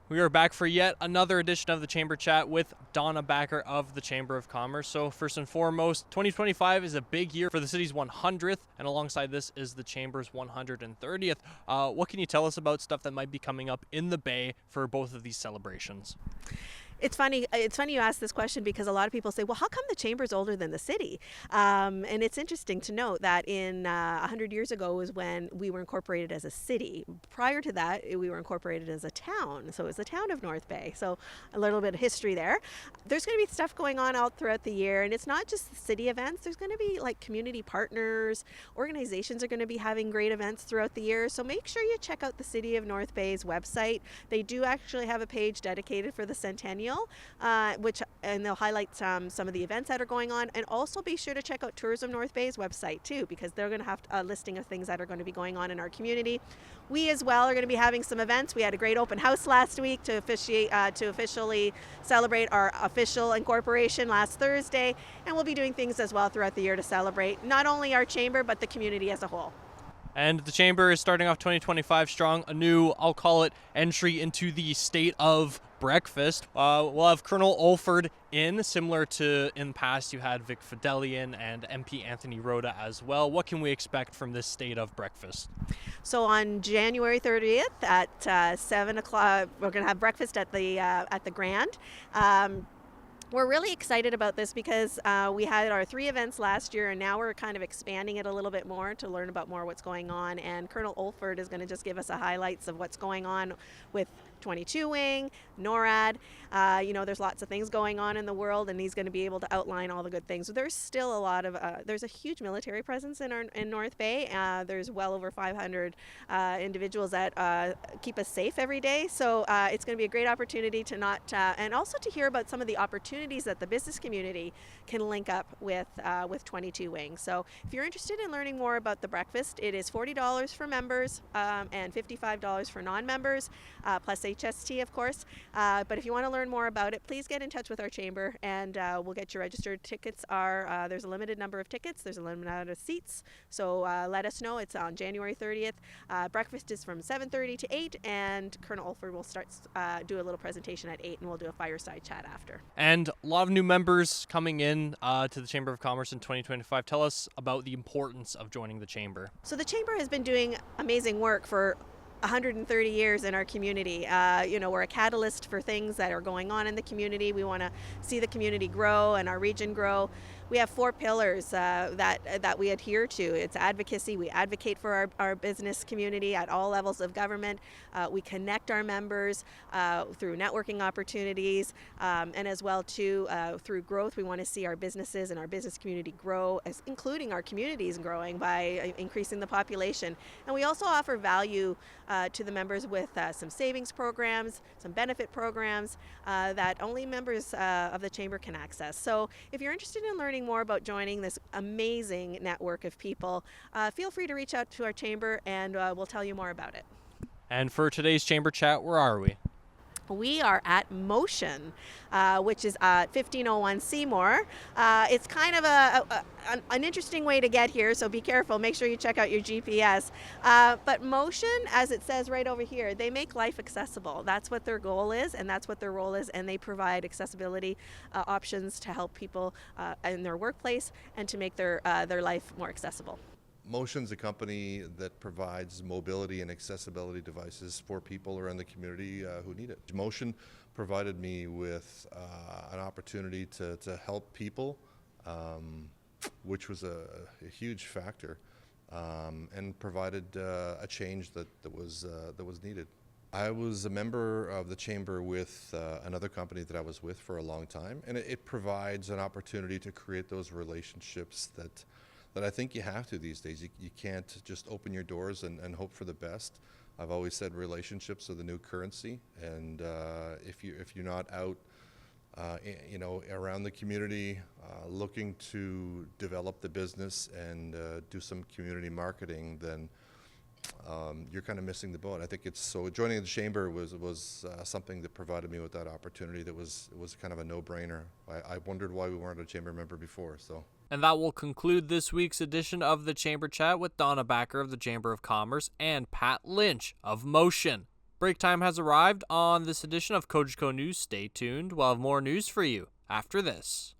We are back for yet another edition of the Chamber Chat with Donna Backer of the Chamber of Commerce. So first and foremost, 2025 is a big year for the city's 100th, and alongside this is the Chamber's 130th. What can you tell us about stuff that might be coming up in the Bay for both of these celebrations? It's funny. It's funny you ask this question because a lot of people say, "Well, how come the chamber's older than the city?" And it's interesting to note that in 100 years ago was when we were incorporated as a city. Prior to that, we were incorporated as a town. So it was the town of North Bay. So a little bit of history there. There's going to be stuff going on out throughout the year, and it's not just the city events. There's going to be like community partners, organizations are going to be having great events throughout the year. So make sure you check out the City of North Bay's website. They do actually have a page dedicated for the centennial. And they'll highlight some of the events that are going on, and also be sure to check out Tourism North Bay's website too, because they're going to have a listing of things that are going to be going on in our community. We as well are going to be having some events. We had a great open house last week to officially celebrate our official incorporation last Thursday, and we'll be doing things as well throughout the year to celebrate not only our chamber but the community as a whole. And the Chamber is starting off 2025 strong, a new, I'll call it, entry into the state of breakfast. We'll have Colonel Olford in, similar to in the past you had Vic Fidelian and MP Anthony Rhoda as well. What can we expect from this state of breakfast? So on January 30th at 7 o'clock, we're going to have breakfast at the Grand. We're really excited about this because we had our 3 events last year, and now we're kind of expanding it a little bit more to learn about more what's going on. And Colonel Olford is going to just give us the highlights of what's going on with 22 Wing, NORAD. There's lots of things going on in the world, and he's going to be able to outline all the good things. So there's still a lot of, there's a huge military presence in North Bay. There's well over 500 individuals that keep us safe every day. So it's going to be a great opportunity to and also to hear about some of the opportunities that the business community can link up with 22 Wing. So if you're interested in learning more about the breakfast, it is $40 for members and $55 for non-members, plus HST, of course. But if you want to learn more about it, please get in touch with our chamber, and we'll get you registered. Tickets are, there's a limited number of tickets, there's a limited amount of seats, so let us know. It's on January 30th. Breakfast is from 7:30 to 8, and Colonel Olford will do a little presentation at 8, and we'll do a fireside chat after. And a lot of new members coming in to the Chamber of Commerce in 2025. Tell us about the importance of joining the Chamber. So the Chamber has been doing amazing work for 130 years in our community. We're a catalyst for things that are going on in the community. We want to see the community grow and our region grow. We have 4 pillars that we adhere to. It's advocacy. We advocate for our business community at all levels of government. We connect our members through networking opportunities, and as well too through growth. We want to see our businesses and our business community grow, including our communities growing by increasing the population. And we also offer value to the members with some savings programs, some benefit programs that only members of the Chamber can access. So if you're interested in learning more about joining this amazing network of people, feel free to reach out to our Chamber, and we'll tell you more about it. And for today's Chamber Chat, where are we? We are at Motion, which is at 1501 Seymour. It's kind of an interesting way to get here, so be careful. Make sure you check out your GPS. But Motion, as it says right over here, they make life accessible. That's what their goal is, and that's what their role is, and they provide accessibility options to help people in their workplace and to make their life more accessible. Motion's a company that provides mobility and accessibility devices for people around the community who need it. Motion provided me with an opportunity to help people, which was a huge factor, and provided a change that was needed. I was a member of the Chamber with another company that I was with for a long time, and it provides an opportunity to create those relationships that I think you have to these days. You can't just open your doors and hope for the best. I've always said relationships are the new currency, and if you're not out, around the community, looking to develop the business and do some community marketing, then you're kind of missing the boat. I think joining the Chamber was something that provided me with that opportunity. It was kind of a no-brainer. I wondered why we weren't a Chamber member before. And that will conclude this week's edition of the Chamber Chat with Donna Backer of the Chamber of Commerce and Pat Lynch of Motion. Break time has arrived on this edition of Cogeco News. Stay tuned. We'll have more news for you after this.